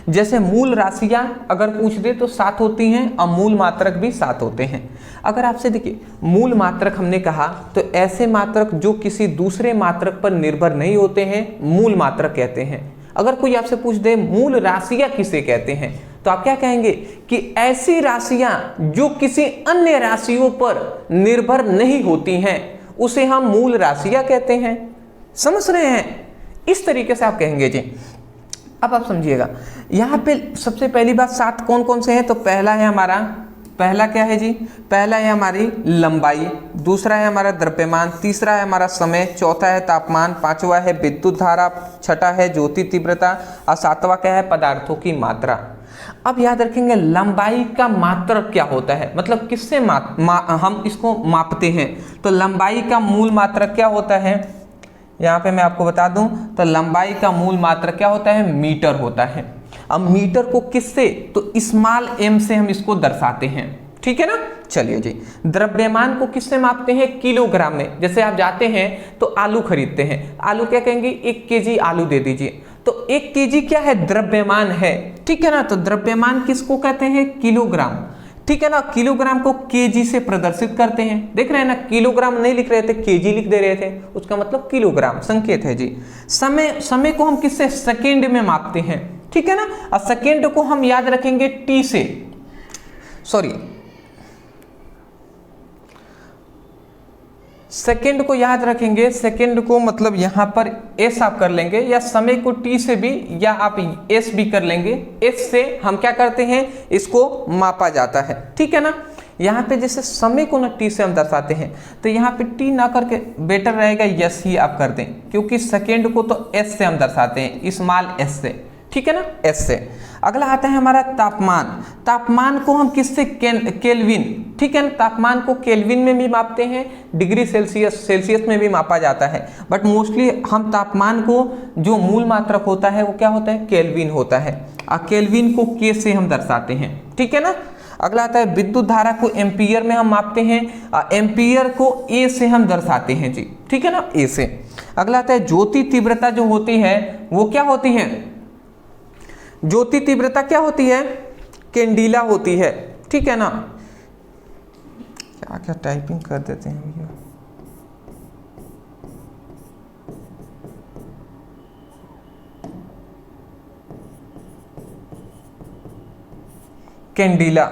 जैसे मूल राशियां अगर पूछ दे तो 7 होती हैं और मूल मात्रक भी 7 होते हैं। अगर आपसे देखिए मूल मात्रक हमने कहा तो ऐसे मात्रक जो किसी दूसरे मात्रक पर निर्भर नहीं होते हैं मूल मात्रक कहते हैं। अगर कोई आपसे पूछ दे मूल राशियां किसे कहते हैं तो आप क्या कहेंगे कि ऐसी राशियां जो किसी अन्य राशियों पर निर्भर नहीं होती हैं उसे हम मूल राशियां कहते हैं। समझ रहे हैं? इस तरीके से आप कहेंगे जी। अब आप समझिएगा, यहाँ पे सबसे पहली बात 7 कौन कौन से हैं। तो पहला है हमारा, पहला क्या है जी? पहला है हमारी लंबाई, दूसरा है हमारा द्रव्यमान, तीसरा है हमारा समय, चौथा है तापमान, पांचवा है विद्युत धारा, छठा है ज्योति तीव्रता और सातवां क्या है? पदार्थों की मात्रा। अब याद रखेंगे लंबाई का मात्रक क्या होता है, मतलब किससे हम इसको मापते हैं। तो लंबाई का मूल मात्रक क्या होता है? यहाँ पे मैं आपको बता दूं तो लंबाई का मूल मात्रक क्या होता है? मीटर होता है। अब मीटर को किससे? तो स्मॉल m से हम इसको दर्शाते हैं। ठीक है ना। चलिए जी, द्रव्यमान को किससे मापते हैं? किलोग्राम में। जैसे आप जाते हैं तो आलू खरीदते हैं, आलू क्या कहेंगे? 1 kg आलू दे दीजिए। तो 1 kg क्या है? द्रव्यमान है। ठीक है ना। तो द्रव्यमान किसको कहते हैं? किलोग्राम। ठीक है ना। किलोग्राम को केजी से प्रदर्शित करते हैं। देख रहे हैं ना, किलोग्राम नहीं लिख रहे थे, केजी लिख दे रहे थे, उसका मतलब किलोग्राम संकेत है जी। समय को हम किससे? सेकेंड में मापते हैं। ठीक है ना। और सेकेंड को हम याद रखेंगे टी से, सॉरी सेकेंड को याद रखेंगे, सेकेंड को मतलब यहां पर एस आप कर लेंगे, या समय को टी से भी, या आप एस भी कर लेंगे। एस से हम क्या करते हैं? इसको मापा जाता है। ठीक है ना। यहाँ पे जैसे समय को ना टी से हम दर्शाते हैं तो यहाँ पे टी ना करके बेटर रहेगा यस ही आप कर दें, क्योंकि सेकेंड को तो एस से हम दर्शाते हैं, स्मॉल एस से। ठीक है ना, एस से। अगला आता है हमारा तापमान। तापमान को हम किससे, केल्विन, ठीक है ना, तापमान को केल्विन में भी मापते हैं, डिग्री सेल्सियस में भी मापा जाता है, बट मोस्टली हम तापमान को जो मूल मात्रक होता है वो क्या होता है, केल्विन होता है। केल्विन को के से हम दर्शाते हैं, ठीक है ना। अगला आता है विद्युत धारा को एम्पियर में हम मापते हैं, एम्पियर को ए से हम दर्शाते हैं जी, ठीक है ना, ए से। अगला आता है ज्योति तीव्रता जो होती है वो क्या होती है, ज्योति तीव्रता क्या होती है, कैंडिला होती है, ठीक है ना। क्या क्या टाइपिंग कर देते हैं भैया। कैंडिला।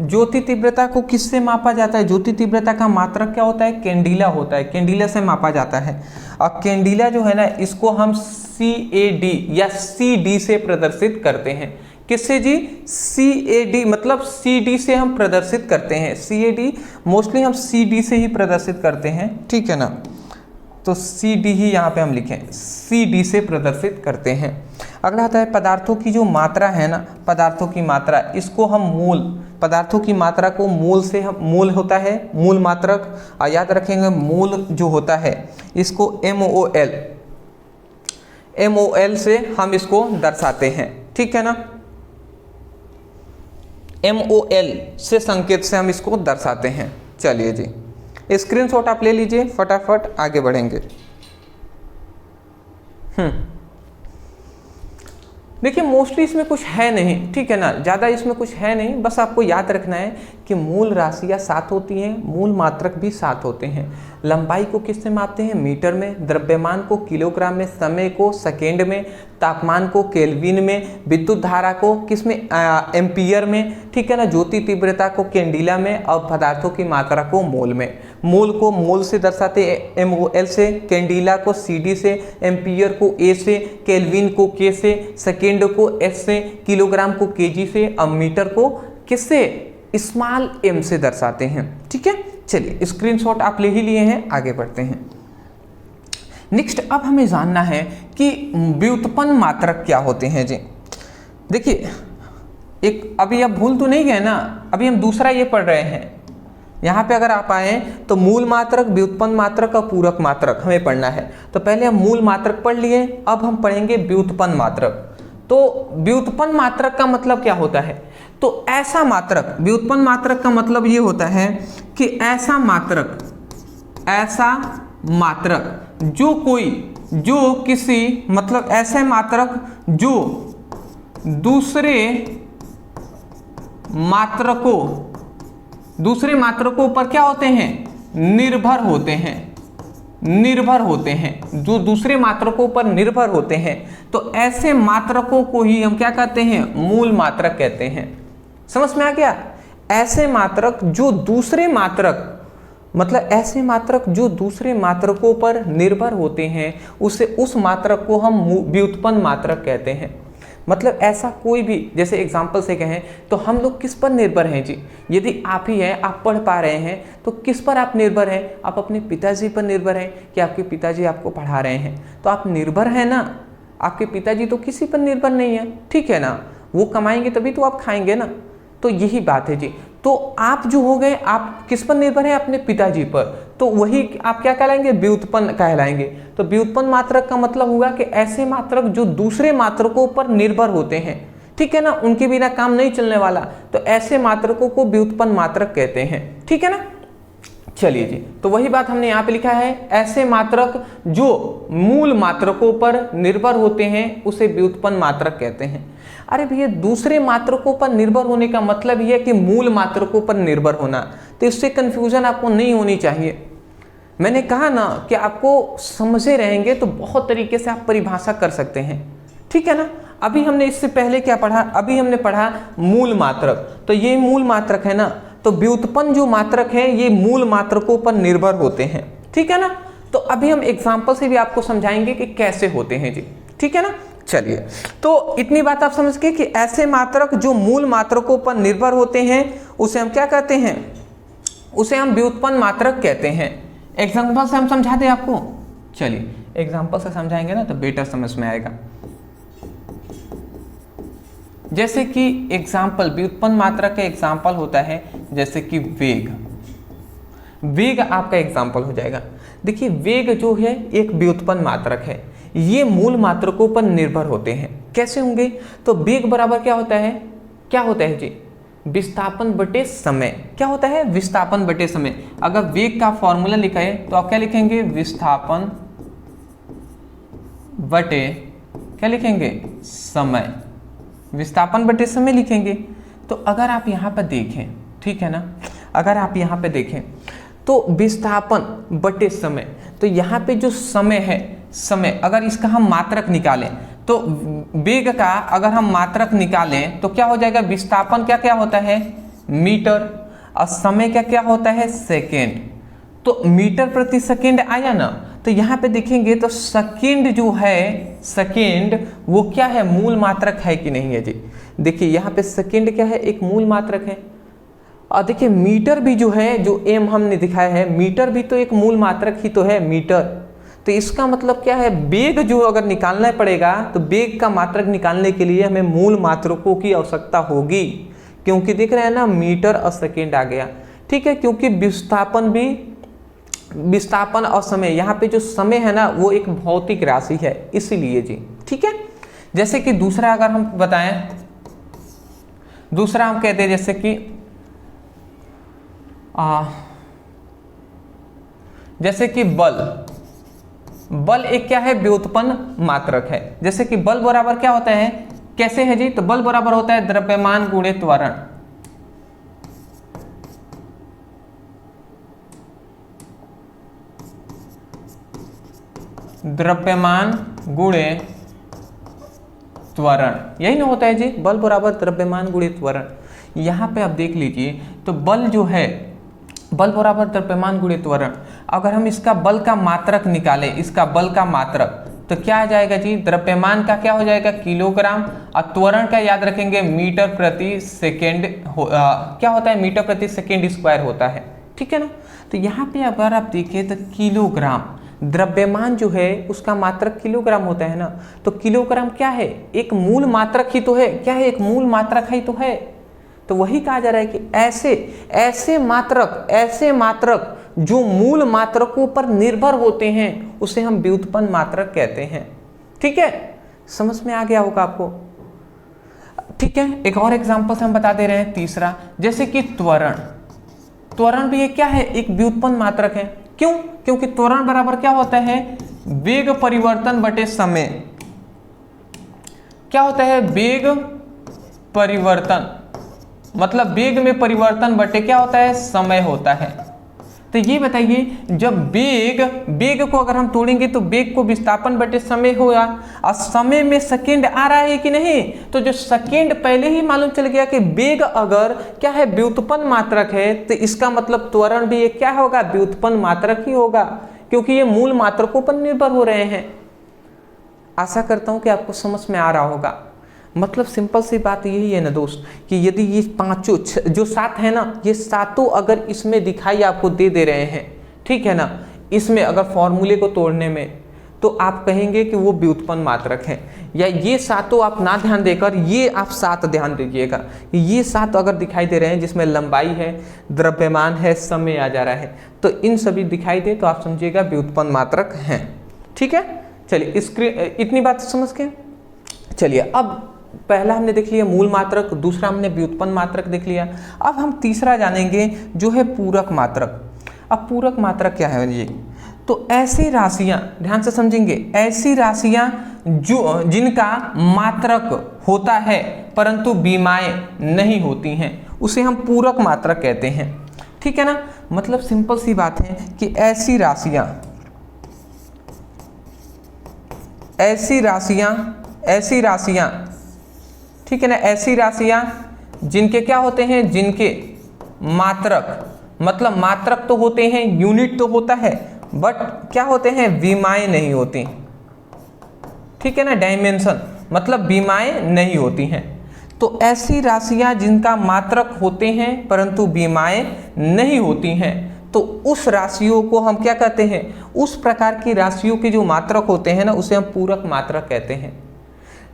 ज्योति तीव्रता को किससे मापा जाता है, ज्योति तीव्रता का मात्रक क्या होता है, कैंडिला होता है, कैंडिला से मापा जाता है। और कैंडिला जो है ना, इसको हम CAD या CD से प्रदर्शित करते हैं। किससे जी, CAD, मतलब CD से हम प्रदर्शित करते हैं। CAD मोस्टली हम CD से ही प्रदर्शित करते हैं, ठीक है ना, तो CD ही यहाँ पे हम लिखें, CD से प्रदर्शित करते हैं। अगला आता है पदार्थों की जो मात्रा है ना, पदार्थों की मात्रा, इसको हम मूल, पदार्थों की मात्रा को मूल से हम, मूल होता है मूल मात्रक, और याद रखेंगे मूल जो होता है इसको MOL से हम इसको दर्शाते हैं, ठीक है ना, MOL से संकेत से हम इसको दर्शाते हैं। चलिए जी, स्क्रीनशॉट आप ले लीजिए, फटाफट आगे बढ़ेंगे। देखिए मोस्टली इसमें कुछ है नहीं, ठीक है ना, ज़्यादा इसमें कुछ है नहीं, बस आपको याद रखना है कि मूल राशियाँ 7 होती हैं, मूल मात्रक भी 7 होते हैं। लंबाई को किससे मापते हैं, मीटर में, द्रव्यमान को किलोग्राम में, समय को सेकेंड में, तापमान को केल्विन में, विद्युत धारा को किस में, एम्पियर में, ठीक है ना, ज्योति तीव्रता को कैंडिला में, और पदार्थों की मात्रा को मोल में। मोल को मोल से दर्शाते MOL से, कैंडिला को CD से, एम्पियर को A से, केल्विन को K से, सेकेंड को S से, किलोग्राम को kg से, और मीटर को किससे, स्मॉल m से दर्शाते हैं, ठीक है। चलिए स्क्रीनशॉट आप ले ही लिए हैं, आगे बढ़ते हैं। नेक्स्ट अब हमें जानना है कि व्युत्पन्न मात्रक क्या होते हैं जी। देखिए एक, अभी आप भूल तो नहीं गए ना, अभी हम दूसरा ये पढ़ रहे हैं। यहाँ पे अगर आप आए तो मूल मात्रक, व्युत्पन्न मात्रक और पूरक मात्रक हमें पढ़ना है। तो पहले हम मूल मात्रक पढ़ लिए, अब हम पढ़ेंगे व्युत्पन्न मात्रक। तो व्युत्पन्न मात्रक का मतलब क्या होता है, तो ऐसा मात्रक, व्युत्पन्न मात्रक का मतलब ये होता है कि ऐसा मात्रक, ऐसा मात्रक जो कोई, जो किसी, मतलब ऐसे मात्रक जो दूसरे मात्रकों पर क्या होते हैं, निर्भर होते हैं, निर्भर होते हैं, जो दूसरे मात्रकों पर निर्भर होते हैं, तो ऐसे मात्रकों को ही हम क्या कहते हैं, मूल मात्रक कहते हैं। समझ में आ गया, ऐसे मात्रक जो दूसरे मात्रक, मतलब ऐसे मात्रक जो दूसरे मात्रकों पर निर्भर होते हैं, उस मात्रक को हम व्युत्पन्न मात्रक कहते हैं। मतलब ऐसा कोई भी, जैसे एग्जाम्पल से कहें तो हम लोग किस पर निर्भर हैं जी, यदि आप ही हैं, आप पढ़ पा रहे हैं, तो किस पर आप निर्भर हैं, आप अपने पिताजी पर निर्भर हैं कि आपके पिताजी आपको पढ़ा रहे हैं, तो आप निर्भर हैं ना। आपके पिताजी तो किसी पर निर्भर नहीं है, ठीक है ना, वो कमाएंगे तभी तो आप खाएंगे ना। तो यही बात है जी। तो आप जो हो गए, आप किस पर निर्भर हैं, अपने पिताजी पर, तो वही आप क्या कहलाएंगे, व्युत्पन्न कहलाएंगे। तो व्युत्पन्न मात्रक का मतलब होगा कि ऐसे मात्रक जो दूसरे मात्रकों पर निर्भर होते हैं, ठीक है ना, उनके बिना काम नहीं चलने वाला, तो ऐसे मात्रकों को व्युत्पन्न मात्रक कहते हैं, ठीक है ना। चलिए जी, तो वही बात हमने यहाँ पे लिखा है, ऐसे मात्रक जो मूल मात्रकों पर निर्भर होते हैं उसे व्युत्पन्न मात्रक कहते हैं। अरे भैया, दूसरे मात्रकों पर निर्भर होने का मतलब यह है कि मूल मात्रकों पर निर्भर होना, तो इससे कंफ्यूजन आपको नहीं होनी चाहिए। मैंने कहा ना कि आपको समझे रहेंगे तो बहुत तरीके से आप परिभाषा कर सकते हैं, ठीक है ना। अभी हमने इससे पहले क्या पढ़ा, अभी हमने पढ़ा मूल मात्रक, तो ये मूल मात्रक है ना, तो व्युत्पन्न जो मात्रक है ये मूल मात्रकों पर निर्भर होते हैं, ठीक है ना। तो अभी हम एग्जाम्पल से भी आपको समझाएंगे कि कैसे होते हैं जी, ठीक है ना। चलिए, तो इतनी बात आप समझ गए कि ऐसे मात्रक जो मूल मात्रकों पर निर्भर होते हैं उसे हम क्या कहते हैं, उसे हम व्युत्पन्न मात्रक कहते हैं। एग्जाम्पल से हम समझा दें आपको, चलिए एग्जाम्पल से समझाएंगे ना तो बेटर समझ में आएगा। जैसे कि एग्जाम्पल, व्युत्पन्न मात्रक का एग्जाम्पल होता है जैसे कि वेग। वेग आपका एग्जाम्पल हो जाएगा। देखिए वेग जो है एक व्युत्पन्न मात्रक है, ये मूल मात्रकों पर निर्भर होते हैं। कैसे होंगे? तो वेग बराबर क्या होता है? क्या होता है जी? विस्थापन बटे समय। क्या होता है? विस्थापन बटे समय। अगर वेग का फॉर्मूला लिखा है तो आप क्या लिखेंगे? विस्थापन बटे क्या लिखेंगे? समय। विस्थापन बटे समय लिखेंगे। तो अगर आप यहाँ पर देखें, ठीक है ना, अगर आप यहाँ पे देखें तो विस्थापन बटे समय, तो यहाँ पे जो समय है, समय अगर इसका हम मात्रक निकालें तो वेग का अगर हम मात्रक निकालें तो क्या हो जाएगा? विस्थापन क्या क्या होता है? मीटर, और समय क्या क्या होता है? सेकेंड। तो मीटर प्रति सेकेंड आया ना, तो यहाँ पे देखेंगे तो सेकेंड जो है, सेकेंड वो क्या है? मूल मात्रक है कि नहीं है जी? देखिए यहाँ पे सेकेंड क्या है? एक मूल मात्रक है। और देखिए मीटर भी जो है, जो एम हमने दिखाया है, मीटर भी तो एक मूल मात्रक ही तो है, मीटर। तो इसका मतलब क्या है? वेग जो अगर निकालना पड़ेगा तो वेग का मात्रक निकालने के लिए हमें मूल मात्रकों की आवश्यकता होगी, क्योंकि देख रहे हैं ना मीटर और सेकेंड आ गया, ठीक है। क्योंकि विस्थापन भी, विस्थापन और समय, यहाँ पे जो समय है ना वो एक भौतिक राशि है, इसीलिए जी, ठीक है। जैसे कि दूसरा अगर हम बताएं, दूसरा हम कहते हैं जैसे कि जैसे कि बल। बल एक क्या है? व्युत्पन्न मात्रक है। जैसे कि बल बराबर क्या होता है? कैसे है जी? तो बल बराबर होता है द्रव्यमान गुणे त्वरण। द्रव्यमान गुणे त्वरण, यही ना होता है जी? बल बराबर द्रव्यमान गुणे त्वरण। यहाँ पे आप देख लीजिए तो बल जो है, बल बराबर द्रव्यमान गुणे त्वरण। अगर हम इसका बल का मात्रक निकालें, इसका बल का मात्रक, तो क्या आ जाएगा जी? द्रव्यमान का क्या हो जाएगा? किलोग्राम, और त्वरण का याद रखेंगे मीटर प्रति सेकेंड क्या होता है? मीटर प्रति सेकेंड स्क्वायर होता है, ठीक है ना। तो यहाँ पे अगर आप देखें तो किलोग्राम, द्रव्यमान जो है उसका मात्रक किलोग्राम होता है ना, तो किलोग्राम क्या है? एक मूल मात्रक ही तो है। क्या है? एक मूल मात्रक ही तो है। तो वही कहा जा रहा है कि ऐसे मात्रक जो मूल मात्रकों पर निर्भर होते हैं उसे हम व्युत्पन्न मात्रक कहते हैं, ठीक है। समझ में आ गया होगा आपको, ठीक है। एक और एग्जांपल से हम बता दे रहे हैं, तीसरा, जैसे कि त्वरण। त्वरण भी क्या है? एक व्युत्पन्न मात्रक है। क्यों? क्योंकि त्वरण बराबर क्या होता है? वेग परिवर्तन बटे समय। क्या होता है? वेग परिवर्तन, मतलब वेग में परिवर्तन बटे क्या होता है? समय होता है। तो ये बताइए, जब वेग को अगर हम तोड़ेंगे तो वेग को विस्थापन बटे समय होगा, और समय में सेकेंड आ रहा है कि नहीं? तो जो सेकेंड पहले ही मालूम चल गया कि वेग अगर क्या है? व्युत्पन्न मात्रक है, तो इसका मतलब त्वरण भी एक क्या होगा? व्युत्पन्न मात्रक ही होगा, क्योंकि ये मूल मात्रकों पर निर्भर हो रहे हैं। आशा करता हूं कि आपको समझ में आ रहा होगा। मतलब सिंपल सी बात यही है ना दोस्त, कि यदि ये पांचों जो सात है ना, ये सातों अगर इसमें दिखाई आपको दे रहे हैं, ठीक है ना, इसमें अगर फॉर्मूले को तोड़ने में, तो आप कहेंगे कि वो व्युत्पन्न मात्रक है। या ये सातों आप ना ध्यान देकर ये आप सात ध्यान दीजिएगा, ये सात अगर दिखाई दे रहे हैं जिसमें लंबाई है, द्रव्यमान है, समय आ जा रहा है, तो इन सभी दिखाई दे तो आप समझिएगा व्युत्पन्न मात्रक हैं, ठीक है। चलिए इतनी बात समझ के चलिए, अब पहला हमने देख लिया मूल मात्रक, दूसरा हमने व्युत्पन्न मात्रक देख लिया। अब हम तीसरा जानेंगे जो है पूरक मात्रक। अब पूरक मात्रक क्या है ये? तो ऐसी राशियां, ध्यान से समझेंगे, ऐसी राशियां जो जिनका मात्रक होता है परंतु विमाएं नहीं होती हैं, उसे हम पूरक मात्रक कहते हैं, ठीक है ना। मतलब सिंपल सी बात है कि ऐसी राशियां ठीक है ना, ऐसी राशियां जिनके क्या होते हैं? जिनके मात्रक, मतलब मात्रक तो होते हैं, यूनिट तो होता है, बट क्या होते हैं? विमाएं नहीं होती, ठीक है ना। डायमेंशन मतलब विमाएं नहीं होती हैं। तो ऐसी राशियां जिनका मात्रक होते हैं परंतु विमाएं नहीं होती हैं, तो उस राशियों को हम क्या कहते हैं? उस प्रकार की राशियों के जो मात्रक होते हैं ना, उसे हम पूरक मात्रक कहते हैं।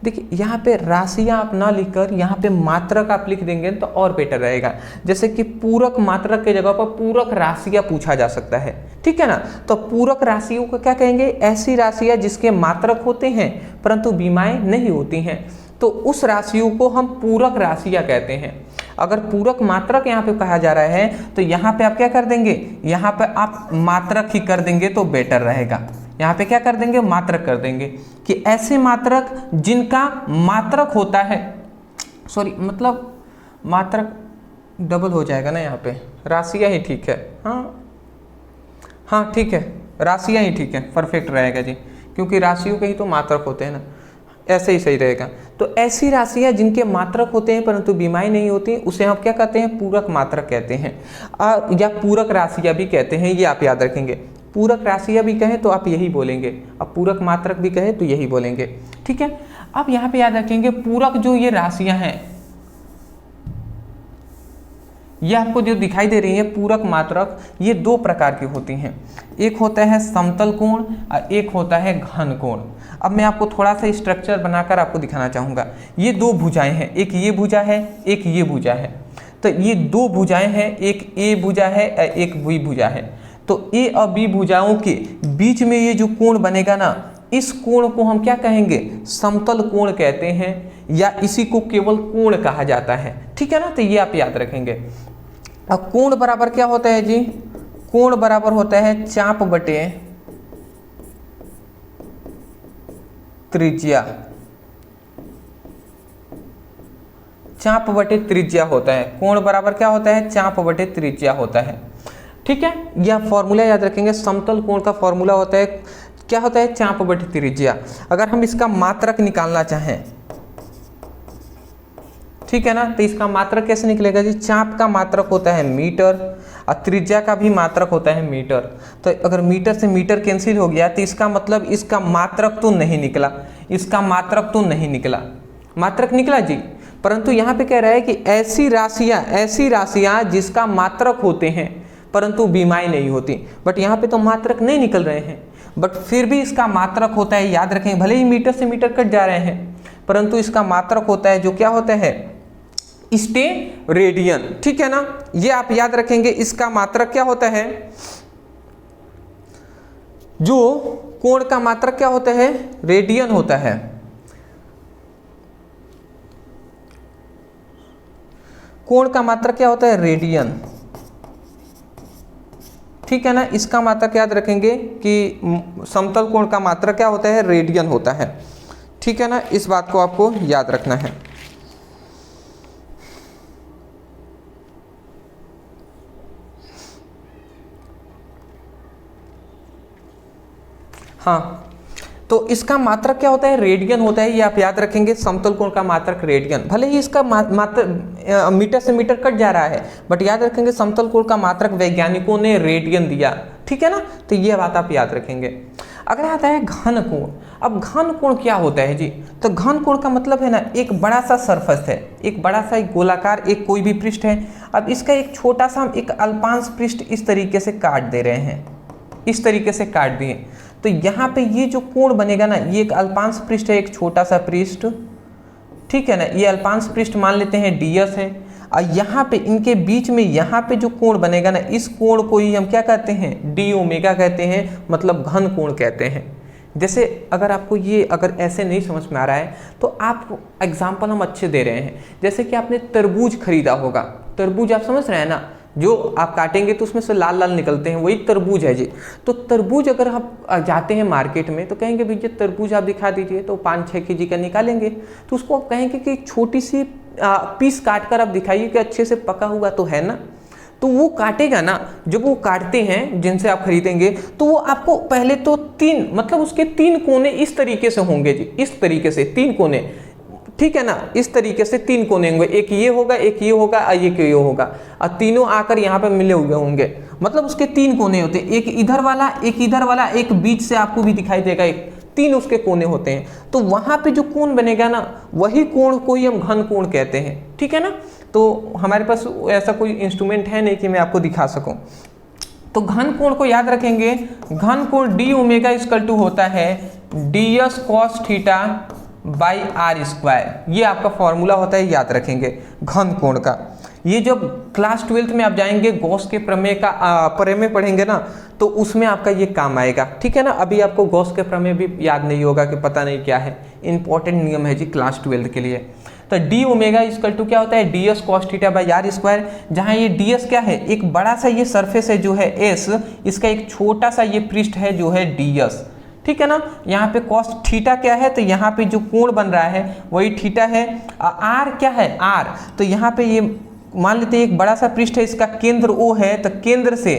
देखिए यहाँ पे राशियाँ आप ना लिखकर यहाँ पे मात्रक आप लिख देंगे तो और बेटर रहेगा। जैसे कि पूरक मात्रक के जगह पर पूरक राशियाँ पूछा जा सकता है, ठीक है ना। तो पूरक राशियों को क्या कहेंगे, ऐसी राशियाँ जिसके मात्रक होते हैं परंतु बीमाएं नहीं होती हैं, तो उस राशियों को हम पूरक राशियाँ कहते हैं। अगर पूरक मात्रक यहाँ पे कहा जा रहा है तो यहाँ पे आप क्या कर देंगे, यहाँ पे आप मात्रक ही कर देंगे तो बेटर रहेगा। यहाँ पे क्या कर देंगे, मात्रक कर देंगे कि ऐसे मात्रक जिनका मात्रक होता है, सॉरी मतलब मात्रक डबल हो जाएगा ना, यहाँ पे राशियाँ ही ठीक है। हाँ ठीक है, राशियाँ ही ठीक है, परफेक्ट रहेगा जी, क्योंकि राशियों के ही तो मात्रक होते हैं ना, ऐसे ही सही रहेगा। तो ऐसी राशियाँ जिनके मात्रक होते हैं परंतु बीमारी नहीं होती, उसे हम क्या कहते हैं, पूरक मात्रक कहते हैं, या पूरक राशियाँ भी कहते हैं। ये आप याद रखेंगे, पूरक राशियाँ भी कहें तो आप यही बोलेंगे, अब पूरक मात्रक भी कहें तो यही बोलेंगे, ठीक है। अब यहाँ पे याद रखेंगे पूरक जो ये राशियाँ हैं, ये आपको जो दिखाई दे रही है पूरक मात्रक, ये दो प्रकार की होती हैं। एक होता है समतल कोण और एक होता है घन कोण। अब मैं आपको थोड़ा सा स्ट्रक्चर बनाकर आपको दिखाना चाहूँगा। ये दो भुजाएं हैं, एक ये भुजा है, एक ये भुजा है। तो ये दो भुजाएं हैं, एक ए भुजा है और एक बी भुजा है। तो ए और बी भुजाओं के बीच में ये जो कोण बनेगा ना, इस कोण को हम क्या कहेंगे, समतल कोण कहते हैं, या इसी को केवल कोण कहा जाता है, ठीक है ना। तो ये आप याद रखेंगे। अब कोण बराबर क्या होता है जी, कोण बराबर होता है चाप बटे त्रिज्या, चाप बटे त्रिज्या होता है। कोण बराबर क्या होता है, चाप बटे त्रिज्या होता है, ठीक है। यह फॉर्मूला याद रखेंगे, समतल कोण का फॉर्मूला होता है, क्या होता है, चाप बटे त्रिज्या। अगर हम इसका मात्रक निकालना चाहें, ठीक है ना, तो इसका मात्रक कैसे निकलेगा जी, चाप का मात्रक होता है मीटर और त्रिज्या का भी मात्रक होता है मीटर। तो अगर मीटर से मीटर कैंसिल हो गया तो इसका मतलब इसका मात्रक तो नहीं निकला, इसका मात्रक तो नहीं निकला, मात्रक निकला जी, परंतु यहाँ पे कह रहा है कि ऐसी राशियाँ जिसका मात्रक होते हैं परंतु बीमारी नहीं होती। बट यहाँ पे तो मात्रक नहीं निकल रहे हैं, बट फिर भी इसका मात्रक होता है, याद रखें, भले ही मीटर से मीटर कट जा रहे हैं परंतु इसका मात्रक होता है जो क्या होता है, स्टेरेडियन, ठीक है ना। ये आप याद रखेंगे, इसका मात्रक क्या होता है, जो कोण का मात्रक क्या होता है, रेडियन होता है। कोण का मात्रक क्या होता है, रेडियन, ठीक है ना। इसका मात्रक याद रखेंगे कि समतल कोण का मात्रक क्या होता है, रेडियन होता है, ठीक है ना। इस बात को आपको याद रखना है। हाँ, तो इसका मात्रक क्या होता है, रेडियन होता है, ये आप याद रखेंगे, समतल कोण का मात्रक रेडियन। भले ही इसका मात्रक मीटर से मीटर कट जा रहा है, बट याद रखेंगे समतल कोण का मात्रक वैज्ञानिकों ने रेडियन दिया, ठीक है ना। तो ये बात आप याद रखेंगे। अगर आता है घन कोण, अब घन कोण क्या होता है जी, तो घन कोण का मतलब है ना, एक बड़ा सा सरफेस है, एक बड़ा सा एक गोलाकार एक कोई भी पृष्ठ है। अब इसका एक छोटा सा हम एक अल्पांश पृष्ठ इस तरीके से काट दे रहे हैं, इस तरीके से काट दिए, तो यहाँ पे ये जो कोण बनेगा ना, ये एक अल्पांश पृष्ठ है, एक छोटा सा पृष्ठ, ठीक है ना। ये अल्पांश पृष्ठ मान लेते हैं ds है, और यहाँ पे इनके बीच में यहाँ पे जो कोण बनेगा ना, इस कोण को ही हम क्या कहते हैं, डी ओमेगा कहते हैं, मतलब घन कोण कहते हैं। जैसे अगर आपको ये अगर ऐसे नहीं समझ में आ रहा है तो आप एग्जाम्पल हम अच्छे दे रहे हैं। जैसे कि आपने तरबूज खरीदा होगा, तरबूज आप समझ रहे हैं ना, जो आप काटेंगे तो उसमें से लाल लाल निकलते हैं, वही तरबूज है जी। तो तरबूज अगर आप जाते हैं मार्केट में तो कहेंगे भैया तरबूज आप दिखा दीजिए, तो 5-6 केजी का निकालेंगे, तो उसको आप कहेंगे कि छोटी सी पीस काट कर आप दिखाइए कि अच्छे से पका हुआ तो है ना। तो वो काटेगा ना, जब वो काटते हैं जिनसे आप खरीदेंगे, तो वो आपको पहले तो 3 मतलब उसके 3 कोने इस तरीके से होंगे जी, इस तरीके से 3 कोने, ठीक है ना, इस तरीके से 3 कोने होंगे, एक ये होगा, एक ये होगा और एक ये होगा, और तीनों आकर यहाँ पे मिले हुए होंगे, मतलब उसके 3 कोने होते हैं, एक इधर वाला, एक इधर वाला, एक बीच से आपको भी दिखाई देगा, एक 3 उसके कोने होते हैं। तो वहाँ पे जो कोण बनेगा ना, वही कोण को ही हम घन कोण कहते हैं, ठीक है ना। तो हमारे पास ऐसा कोई इंस्ट्रूमेंट है नहीं कि मैं आपको दिखा सकूं। तो घन कोण को याद रखेंगे, घन कोण डी ओमेगा इक्वल टू होता है ds cos theta by R square, ये आपका फॉर्मूला होता है, याद रखेंगे घन कोण का। ये जब क्लास 12th में आप जाएंगे गॉस के प्रमेय का प्रमेय पढ़ेंगे ना, तो उसमें आपका ये काम आएगा, ठीक है ना। अभी आपको गॉस के प्रमेय भी याद नहीं होगा कि पता नहीं क्या है, इंपॉर्टेंट नियम है जी क्लास 12th के लिए। तो डी ओमेगा इक्वल टू क्या होता है, D S cos theta by R square, जहाँ ये डी एस क्या है, एक बड़ा सा ये सरफेस है जो है एस, इसका एक छोटा सा ये पृष्ठ है जो है डी एस, ठीक है ना। यहाँ पे कॉस थीटा क्या है, तो यहाँ पे जो कोण बन रहा है वही थीटा है। आर क्या है, आर, तो यहाँ पे ये मान लेते हैं एक बड़ा सा पृष्ठ है, इसका केंद्र ओ है, तो केंद्र से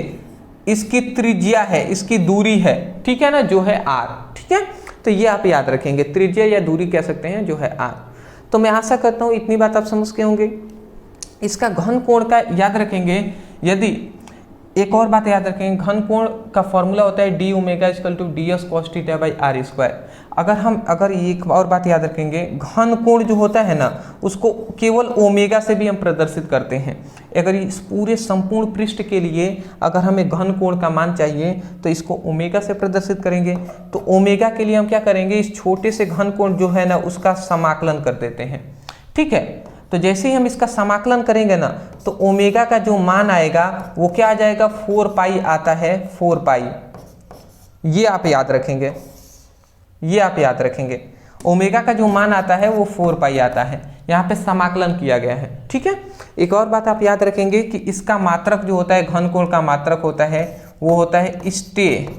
इसकी त्रिज्या है, इसकी दूरी है, ठीक है ना, जो है आर, ठीक है। तो ये आप याद रखेंगे, त्रिज्या या दूरी कह सकते हैं जो है आर। तो मैं आशा करता हूँ इतनी बात आप समझ के होंगे। इसका घन कोण का याद रखेंगे, यदि एक और बात याद रखेंगे, घन कोण का फॉर्मूला होता है D omega equal to D S cos theta by R square. अगर एक और बात याद रखेंगे, घन कोण जो होता है ना, उसको केवल ओमेगा से भी हम प्रदर्शित करते हैं। अगर इस पूरे संपूर्ण पृष्ठ के लिए अगर हमें घन कोण का मान चाहिए तो इसको ओमेगा से प्रदर्शित करेंगे। तो ओमेगा के लिए हम क्या करेंगे, इस छोटे से घन कोण जो है ना उसका समाकलन कर देते हैं, ठीक है। तो जैसे ही हम इसका समाकलन करेंगे ना, तो ओमेगा का जो मान आएगा वो क्या आ जाएगा, 4 पाई आता है, 4 पाई। ये आप याद रखेंगे, ये आप याद रखेंगे, ओमेगा का जो मान आता है वो 4 पाई आता है, यहाँ पे समाकलन किया गया है, ठीक है। एक और बात आप याद रखेंगे कि इसका मात्रक जो होता है, घन कोण का मात्रक होता है वो होता है स्टेरेडियन,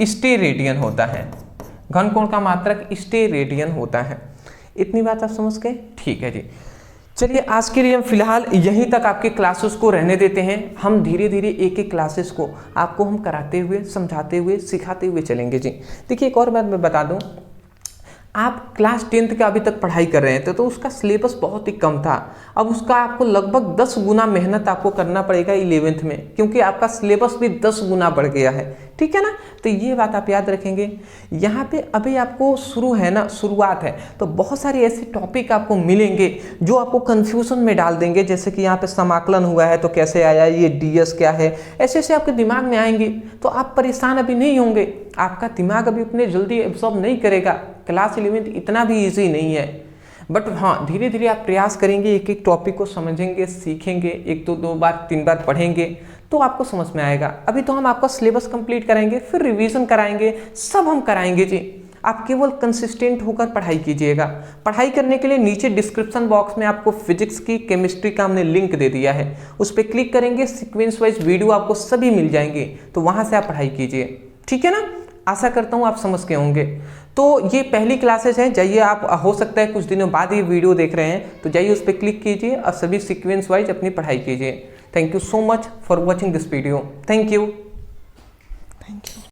स्टेरेडियन होता है, घन कोण का मात्रक स्टेरेडियन होता है। इतनी बात आप समझ गए, ठीक है जी। चलिए आज के लिए हम फिलहाल यहीं तक आपके क्लासेस को रहने देते हैं। हम धीरे धीरे एक एक क्लासेस को आपको हम कराते हुए, समझाते हुए, सिखाते हुए चलेंगे जी। देखिए एक और बात मैं बता दूं, आप क्लास 10th का अभी तक पढ़ाई कर रहे थे तो उसका सिलेबस बहुत ही कम था। अब उसका आपको लगभग 10 गुना मेहनत आपको करना पड़ेगा 11th में, क्योंकि आपका सिलेबस भी 10 गुना बढ़ गया है, ठीक है ना। तो ये बात आप याद रखेंगे। यहाँ पे अभी आपको शुरू है ना, शुरुआत है, तो बहुत सारे ऐसे टॉपिक आपको मिलेंगे जो आपको कंफ्यूजन में डाल देंगे। जैसे कि यहाँ पे समाकलन हुआ है तो कैसे आया, ये डीएस क्या है, ऐसे ऐसे आपके दिमाग में आएंगे। तो आप परेशान अभी नहीं होंगे, आपका दिमाग अभी उतने जल्दी एब्जॉर्ब नहीं करेगा। क्लास 11th इतना भी ईजी नहीं है, बट हाँ धीरे धीरे आप प्रयास करेंगे, एक एक टॉपिक को समझेंगे, सीखेंगे, 1 बार 3 बार पढ़ेंगे तो आपको समझ में आएगा। अभी तो हम आपका सिलेबस कंप्लीट कराएंगे, फिर रिवीजन कराएंगे, सब हम कराएंगे जी। आप केवल कंसिस्टेंट होकर पढ़ाई कीजिएगा। पढ़ाई करने के लिए नीचे डिस्क्रिप्शन बॉक्स में आपको फिजिक्स की, केमिस्ट्री का हमने लिंक दे दिया है, उस पर क्लिक करेंगे, सीक्वेंस वाइज वीडियो आपको सभी मिल जाएंगे, तो वहाँ से आप पढ़ाई कीजिए, ठीक है ना। आशा करता हूँ आप समझ के होंगे। तो ये पहली क्लासेस है, जाइए आप, हो सकता है कुछ दिनों बाद ये वीडियो देख रहे हैं तो जाइए उस पर क्लिक कीजिए और सभी सीक्वेंस वाइज अपनी पढ़ाई कीजिए। Thank you so much for watching this video. Thank you.